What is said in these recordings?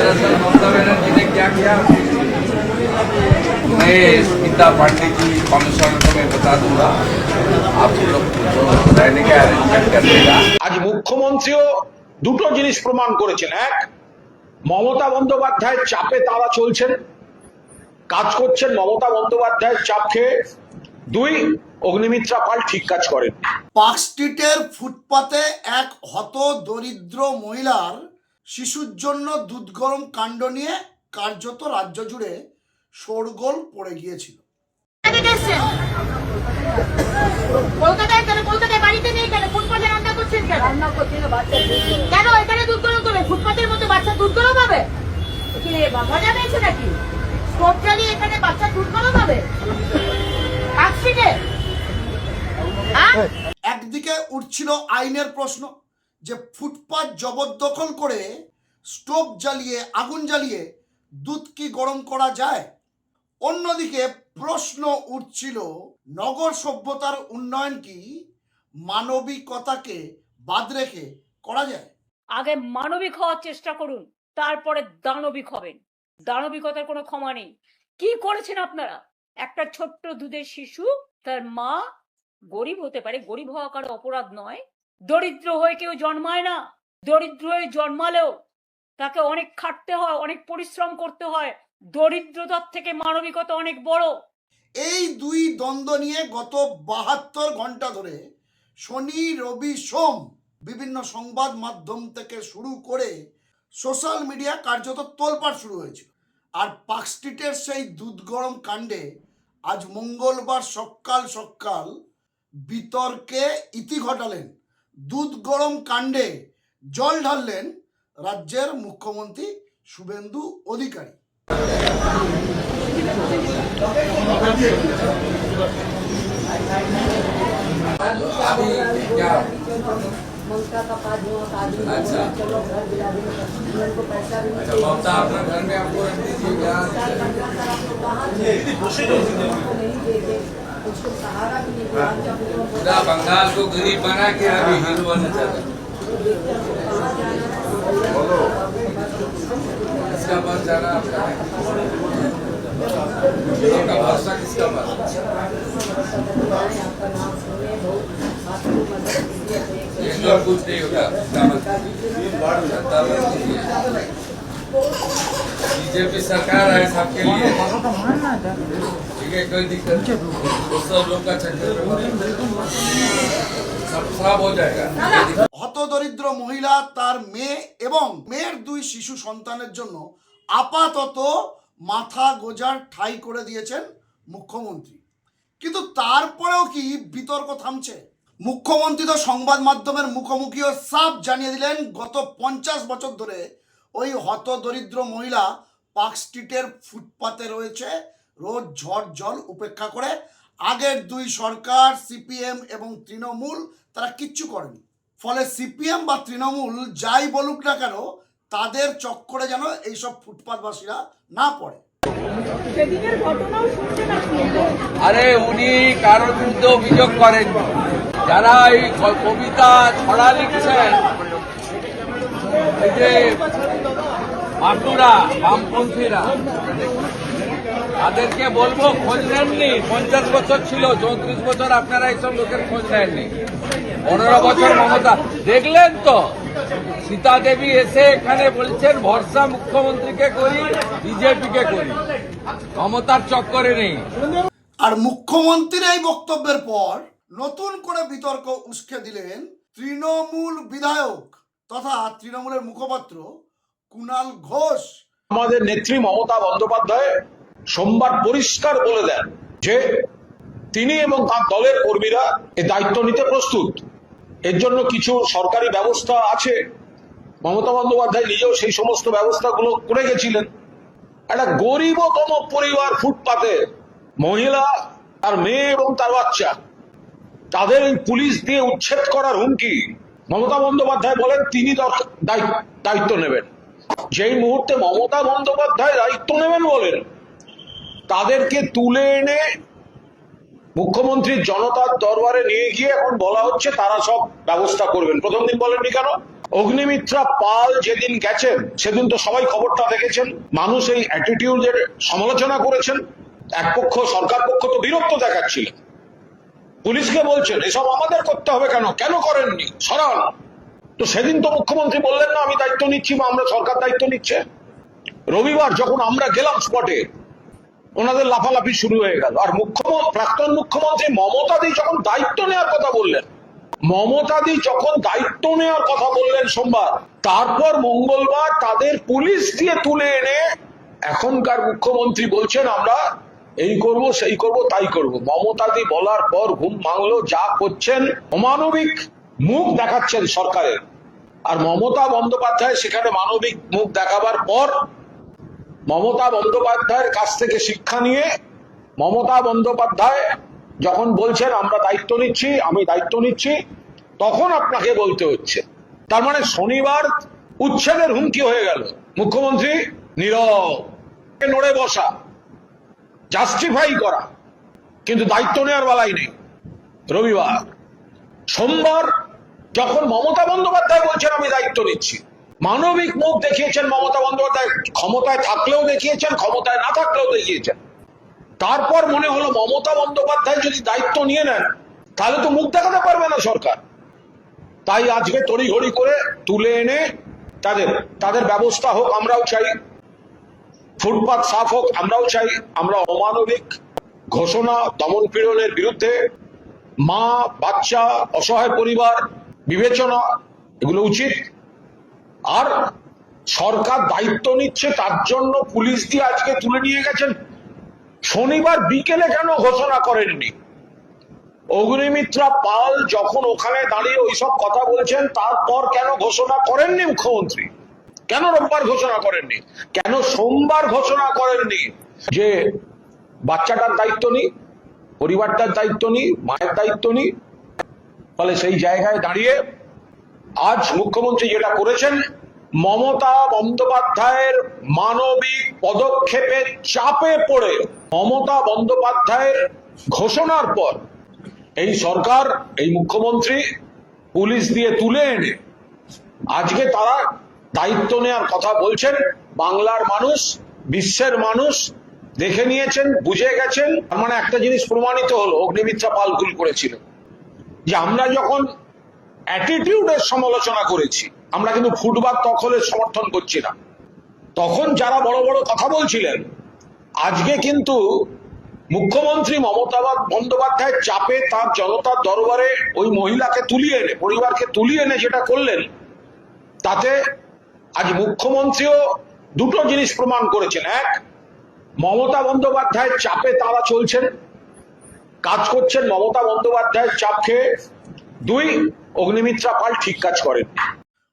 दरअसल ममता बनर्जी ने क्या किया, मैं स्मिता पांडे की कमिश्नर को मैं बता दूंगा, आप लोग जो रहने के अरेंजमेंट कर देगा। আজ মুখ্যমন্ত্রীও দুটো জিনিস প্রমাণ করেছেন। এক, মমতা বন্দ্যোপাধ্যায়ের চাপে তারা চলছেন, কাজ করছেন মমতা বন্দ্যোপাধ্যায়ের চাপ খেয়ে। দুই, অগ্নিমিত্রা পাল ঠিক কাজ করেন। পার্ক স্ট্রিটের ফুটপাতে এক হত দরিদ্র মহিলার শিশুর জন্য দুধ গরম কাণ্ড নিয়ে কার্যত রাজ্য জুড়ে শোরগোল পড়ে গিয়েছিল। কলকাতায় কেন, কলকাতায় বাড়িতে নেই কেন, ফুটপাতে রান্না করছেন কেন? রান্না করছেন বাচ্চা কেন এখানে দুধ গরম করবে? ফুটপাতের মধ্যে বাচ্চা দুধ গরম হবে কি? মজা পেয়েছে নাকি? স্টোভ জ্বালিয়ে এখানে বাচ্চা দুধ গরম হবে পার্ক স্ট্রিটে? একদিকে উঠছিল আইনের প্রশ্ন যে ফুটপাত জবরদখল করে স্টোভ জ্বালিয়ে আগুন জ্বালিয়ে দুধ কি গরম করা যায়। অন্যদিকে প্রশ্ন উঠছিল নগর সভ্যতার উন্নয়ন কি মানবিকতাকে বাদ রেখে করা যায়। আগে মানবিক হওয়ার চেষ্টা করুন, তারপরে দানবিক হবেন। দানবিকতার কোনো ক্ষমা নেই। কি করেছেন আপনারা? একটা ছোট্ট দুধের শিশু, তার মা গরিব হতে পারে, গরিব হওয়া কারো অপরাধ নয়। দরিদ্র হয়ে কেউ জন্মায় না। দরিদ্র হয়ে জন্মালেও তাকে অনেক খাটতে হয়, অনেক পরিশ্রম করতে হয়। দরিদ্রতার থেকে মানবিকতা অনেক বড়। এই দুই দ্বন্দ্ব নিয়ে গত 72 ঘন্টা ধরে শনি রবি সোম বিভিন্ন সংবাদ মাধ্যম থেকে শুরু করে সোশ্যাল মিডিয়া কার্যত তোলপাড় শুরু হয়েছিল। আর পার্ক স্ট্রিটের সেই দুধ গরম কাণ্ডে আজ মঙ্গলবার সকাল সকাল বিতর্কে ইতি ঘটালেন। দুধ গরম কাণ্ডে জল ঢাললেন রাজ্যের মুখ্যমন্ত্রী শুভেন্দু অধিকারী। ममता का पास अच्छा, ममता अपना घर में आपको रख दीजिएगा। उसको सहारा भी नहीं दिया। पूरा बंगाल को गरीब बना के अभी हिंदू बनना चाहते हैं। किसका पास जाना आपका है? आपका भरोसा किसका पास? इंदौर कुछ नहीं होगा। बीजेपी सरकार है सबके लिए, ठीक है, कोई दिक्कत नहीं। वो सब लोग का चक्कर सब खराब हो जाएगा। হতদরিদ্র মহিলা তার মেয়ে এবং মেয়ের দুই শিশু সন্তানের জন্য আপাতত মাথা গোজার ঠাঁই করে দিয়েছেন মুখ্যমন্ত্রী। কিন্তু তারপরেও কি বিতর্ক থামছে? মুখ্যমন্ত্রী তো সংবাদ মাধ্যমের মুখোমুখিও সাফ জানিয়ে দিলেন গত 50 বছর ধরে ওই হতদরিদ্র মহিলা পার্ক স্ট্রিটের ফুটপাতে রয়েছে, রোজ ঝড় জল উপেক্ষা করে। আগের দুই সরকার সিপিএম এবং তৃণমূল তারা কিচ্ছু করেনি। ফলে সিপিএম বা তৃণমূল যাই বলুক না কেন তাদের চক্করে যেন এইসব ফুটপাতবাসীরা না পড়ে। আরে উনি কারোর বিরুদ্ধে অভিযোগ করেন, যারা এই কবিতা ছড়া লিখছেন, এই যে মাতুরা বামপন্থীরা, তাদেরকে বলবো খোঁজ নেননি। 50 বছর ছিল, 34 বছর আপনারা এইসব লোকের খোঁজ নেননি। 15 বছর মমতা দেখলেন তো, সীতা দেবী এসে এখানে বলছেন ভরসা মুখ্যমন্ত্রীকে করি, বিজেপিকে করি, মমতার চক্করে নেই। আর মুখ্যমন্ত্রীর এই বক্তব্যের পর নতুন করে বিতর্ক উস্কে দিলেন তৃণমূল বিধায়ক তথা তৃণমূলের মুখপাত্র কুণাল ঘোষ। আমাদের নেত্রী মমতা বন্দ্যোপাধ্যায় সোমবার পরিষ্কার বলে দেন যে তিনি এবং তার দলের কর্মীরা এই দায়িত্ব নিতে প্রস্তুত। এর জন্য কিছু সরকারি ব্যবস্থা আছে। মমতা বন্দ্যোপাধ্যায় নিজেও সেই সমস্ত ব্যবস্থাগুলো করে গেছিলেন। একটা গরিবতম পরিবার ফুটপাতে মহিলা, তার মেয়ে এবং তার বাচ্চা, তাদের এই পুলিশ দিয়ে উচ্ছেদ করার হুমকি। মমতা বন্দ্যোপাধ্যায় বলেন তিনি দায়িত্ব নেবেন। যেই মুহূর্তে মমতা বন্দ্যোপাধ্যায় দায়িত্ব নেবেন বলেন, তাদেরকে তুলে এনে মুখ্যমন্ত্রীর জনতার দরবারে নিয়ে গিয়ে এখন বলা হচ্ছে তারা সব ব্যবস্থা করবেন। প্রথম দিন বলেননি কেন? অগ্নিমিত্রা পাল যেদিন গেছেন সেদিন তো সবাই খবরটা দেখেছেন, মানুষ এই অ্যাটিটিউডের সমালোচনা করেছেন, এক পক্ষ সরকার পক্ষ তো বিরক্ত দেখাচ্ছিলেন, পুলিশকে বলছেন এসব আমাদের করতে হবে, কেন কেন করেননি, সরান। তো সেদিন তো মুখ্যমন্ত্রী বললেন না আমি দায়িত্ব নিচ্ছি বা আমরা সরকার দায়িত্ব নিচ্ছে। রবিবার যখন আমরা গেলাম স্পটে, ওনাদের লাফালাফি শুরু হয়ে গেল। আর প্রাক্তন মুখ্যমন্ত্রী মমতা দি যখন দায়িত্ব নেওয়ার কথা বললেন, সোমবার, তারপর মঙ্গলবার তাদের পুলিশ দিয়ে তুলে এনে এখনকার মুখ্যমন্ত্রী বলছেন আমরা এই করব সেই করব তাই করব। মমতা দি বলার পর ঘুম ভাঙলো, যা করছেন অমানবিক মুখ দেখাচ্ছেন সরকারের। আর মমতা বন্দ্যোপাধ্যায় সেখানে মানবিক মুখ দেখাবার পর মমতা বন্দ্যোপাধ্যায়ের কাছ থেকে শিক্ষা নিয়ে মমতা বন্দ্যোপাধ্যায় যখন বলছেন আমরা দায়িত্ব নিচ্ছি, আমি দায়িত্ব নিচ্ছি, তখন আপনাকে বলতে হচ্ছে। তার মানে শনিবার উচ্ছেদের হুমকি হয়ে গেল, মুখ্যমন্ত্রী নীরব, নড়ে বসা, জাস্টিফাই করা, কিন্তু দায়িত্ব নেওয়ার বেলায় নেই। রবিবার, সোমবার যখন মমতা বন্দ্যোপাধ্যায় বলছেন আমি দায়িত্ব নিচ্ছি, মানবিক মুখ দেখিয়েছেন মমতা বন্দ্যোপাধ্যায়, ক্ষমতায় থাকলেও দেখিয়েছেন, ক্ষমতায় না থাকলেও দেখিয়েছেন। তারপর মনে হলো মমতা বন্দ্যোপাধ্যায় যদি দায়িত্ব নিয়ে নেন তাহলে তো মুখ দেখাতে পারবে না সরকার, তাই আজকে তড়িঘড়ি করে তুলে এনে তাদের ব্যবস্থা হোক, আমরাও চাই, ফুটপাত সাফ হোক, আমরাও চাই। আমরা অমানবিক ঘোষণা, দমন পীড়নের বিরুদ্ধে মা, বাচ্চা, অসহায় পরিবার বিবেচনা, এগুলো উচিত। আর সরকার দায়িত্ব নিচ্ছে তার জন্য পুলিশ দিয়ে আজকে তুলে নিয়ে গেছেন। শনিবার বিকেলে কেন ঘোষণা করেননি? অগ্নিমিত্রা পাল যখন ওখানে দাঁড়িয়ে ওইসব কথা বলছেন তারপর কেন ঘোষণা করেননি মুখ্যমন্ত্রী? কেন রোববার ঘোষণা করেননি? কেন সোমবার ঘোষণা করেননি যে বাচ্চাটার দায়িত্ব নি, পরিবারটার দায়িত্ব নি, মায়ের দায়িত্ব নি? ফলে সেই জায়গায় দাঁড়িয়ে আজ মুখ্যমন্ত্রী যেটা করেছেন, মমতা বন্দ্যোপাধ্যায়ের মানবিক পদক্ষেপের চাপে পড়ে মমতা বন্দ্যোপাধ্যায়ের ঘোষণার পর এই সরকার, এই মুখ্যমন্ত্রী পুলিশ দিয়ে তুলে এনে আজকে তারা দায়িত্ব নেওয়ার কথা বলছেন। বাংলার মানুষ, বিশ্বের মানুষ দেখে নিয়েছেন, বুঝে গেছেন। তার মানে একটা জিনিস প্রমাণিত হলো, অগ্নিমিত্রা পাল ভুল করেছিল, যে আমরা যখন অ্যাটিটিউডের সমালোচনা করেছি, আমরা কিন্তু ফুটপাত দখলের সমর্থন করছি না, তখন যারা বড় বড় কথা বলছিলেন, আজকে কিন্তু মুখ্যমন্ত্রী মমতা বন্দ্যোপাধ্যায়ের চাপে তার জনতার দরবারে ওই মহিলাকে তুলিয়ে এনে, পরিবারকে তুলিয়ে এনে যেটা করলেন, তাতে আজ মুখ্যমন্ত্রীও দুটো জিনিস প্রমাণ করেছেন। এক, মমতা বন্দ্যোপাধ্যায়ের চাপে তারা চলছেন, কাজ করছেন মমতা বন্দ্যোপাধ্যায়ের চাপ খেয়ে। দুই, অগ্নিমিত্রা পাল ঠিক কাজ করেন।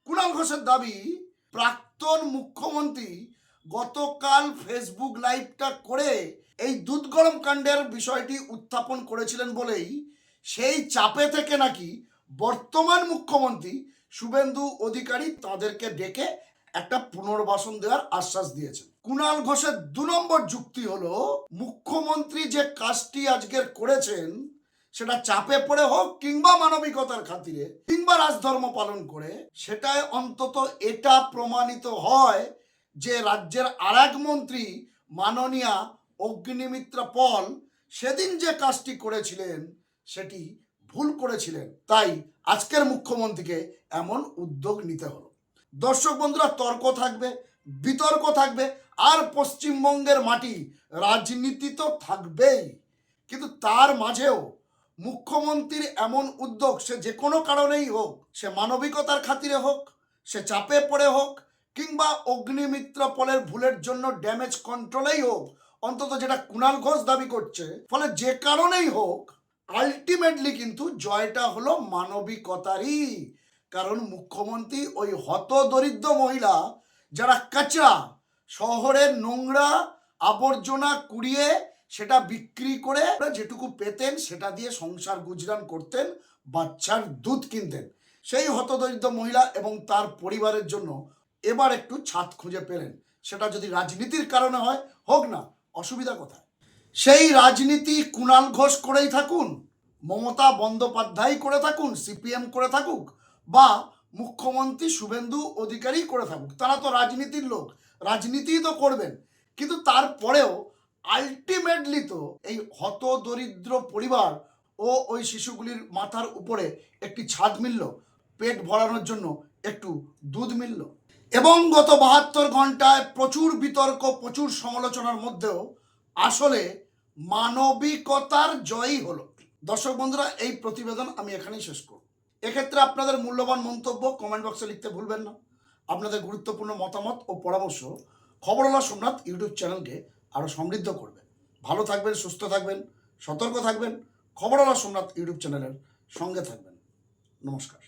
কুণাল ঘোষের দাবি, প্রাক্তন মুখ্যমন্ত্রী গতকাল ফেসবুক লাইভটা করে এই দুধ গরম কাণ্ডের বিষয়টি উত্থাপন করেছিলেন বলেই সেই চাপে থেকে নাকি বর্তমান মুখ্যমন্ত্রী শুভেন্দু অধিকারী তাদেরকে ডেকে একটা পুনর্বাসন দেওয়ার আশ্বাস দিয়েছেন। কুণাল ঘোষের 2 নম্বর যুক্তি হলো, মুখ্যমন্ত্রী যে কাজটি আজকের করেছেন সেটা চাপে পড়ে হোক কিংবা মানবিকতার খাতিরে কিংবা রাজধর্ম পালন করে, সেটাই অন্তত এটা প্রমাণিত হয় যে রাজ্যের আরেক মন্ত্রী মাননীয়া অগ্নিমিত্রা পল সেদিন যে কাজটি করেছিলেন সেটি ভুল করেছিলেন। তাই আজকের মুখ্যমন্ত্রীকে এমন উদ্যোগ নিতে হলো। দর্শক বন্ধুরা, তর্ক থাকবে, বিতর্ক থাকবে, আর পশ্চিমবঙ্গের মাটি রাজনীতি তো থাকবেই, কিন্তু তার মাঝেও মুখ্যমন্ত্রীর এমন উদ্যোগ, সে যে কোনো কারণেই হোক, সে মানবিকতার খাতিরে হোক, সে চাপে পড়ে হোক, কিংবা অগ্নিমিত্রা পলের ভুলের জন্য ড্যামেজ কন্ট্রোলেই হোক, অন্তত যেটা কুণাল ঘোষ দাবি করছে, ফলে যে কারণেই হোক আলটিমেটলি কিন্তু জয়টা হলো মানবিকতারই। কারণ মুখ্যমন্ত্রী ওই হতদরিদ্র মহিলা যারা কাঁচা শহরের নোংরা আবর্জনা কুড়িয়ে সেটা বিক্রি করে যেটুকু পেতেন সেটা দিয়ে সংসার গুজরান করতেন, বাচ্চার দুধ কিনতেন, সেই হতদরিদ্র মহিলা এবং তার পরিবারের জন্য এবার একটু ছাদ খুঁজে পেলেন। সেটা যদি রাজনীতির কারণে হয়, হোক না, অসুবিধা কোথায়? সেই রাজনীতি কুণাল ঘোষ করেই থাকুন, মমতা বন্দ্যোপাধ্যায় করে থাকুন, সিপিএম করে থাকুক, বা মুখ্যমন্ত্রী শুভেন্দু অধিকারী করে থাকুক, তারা তো রাজনীতির লোক, রাজনীতিই তো করবেন, কিন্তু তারপরেও আলটিমেটলি তো এই হতদরিদ্র পরিবার ও ওই শিশুগুলির মাথার উপরে একটি ছাদ মিলল, পেট ভরানোর জন্য একটু দুধ মিলল। এবং গত 72 ঘন্টায় প্রচুর বিতর্ক, প্রচুর সমালোচনার মধ্যেও আসলে মানবিকতার জয়ই হলো। দর্শক বন্ধুরা, এই প্রতিবেদন আমি এখানেই শেষ করব। এক্ষেত্রে আপনাদের মূল্যবান মন্তব্য কমেন্ট বক্সে লিখতে ভুলবেন না। আপনাদের গুরুত্বপূর্ণ মতামত ও পরামর্শ খবরওয়ালা সোমনাথ ইউটিউব চ্যানেলকে আরও সমৃদ্ধ করবে। ভালো থাকবেন, সুস্থ থাকবেন, সতর্ক থাকবেন। খবরওয়ালা সোমনাথ ইউটিউব চ্যানেলের সঙ্গে থাকবেন। নমস্কার।